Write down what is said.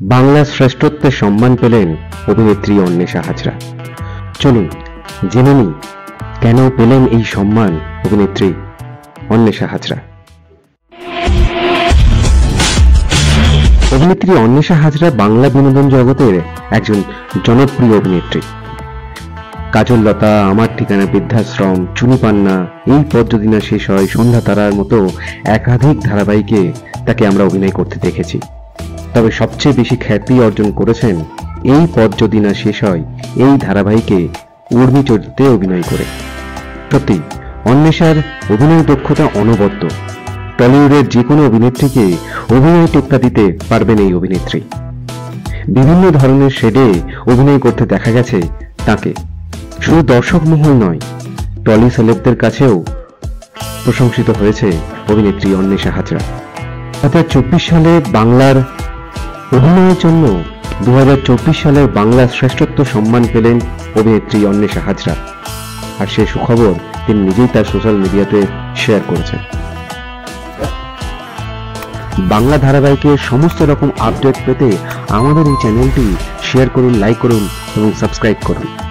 বাংলা শ্রেষ্ঠত্বের সম্মান পেলেন অভিনেত্রী অন্বেষা হাজরা। চলুন জেনে নিই কেন পেলেন এই সম্মান অভিনেত্রী অন্বেষা হাজরা। অভিনেত্রী অন্বেষা হাজরা বাংলা বিনোদন জগতের একজন জনপ্রিয় অভিনেত্রী। কাজল লতা, আমার ঠিকানা, বৃদ্ধাশ্রম, চুনি পান্না, এই পথ যদি না শেষ হয়, সন্ধ্যা তারার মতো একাধিক ধারাবাহিকে তাকে আমরা অভিনয় করতে দেখেছি। তবে সবচেয়ে বেশি খ্যাতি অর্জন করেছেন এই পথ যদি না শেষ হয় এই ধারাবাহিকে উর্মি চরিত্রে অভিনয় করে। সত্যি অন্বেষার অভিনয় দক্ষতা অনবদ্য। টলিউডের যে কোনো অভিনেত্রীকে অভিনয় টেক্কা দিতে পারবেন এই অভিনেত্রী। বিভিন্ন ধরনের শেডে অভিনয় করতে দেখা গেছে তাকে। শুধু দর্শক মহল নয়, টলি সেলেবদের কাছেও প্রশংসিত হয়েছে অভিনেত্রী অন্বেষা হাজরা। 2024 সালে বাংলার অভিনয়ের জন্য 2024 সালের বাংলা শ্রেষ্ঠত্ব সম্মান পেলেন অভিনেত্রী অন্বেষা হাজরা। আর সে সুখবর তিনি নিজেই তার সোশ্যাল মিডিয়াতে শেয়ার করেছেন। বাংলা ধারাবাহিকের সমস্ত রকম আপডেট পেতে আমাদের এই চ্যানেলটি শেয়ার করুন, লাইক করুন এবং সাবস্ক্রাইব করুন।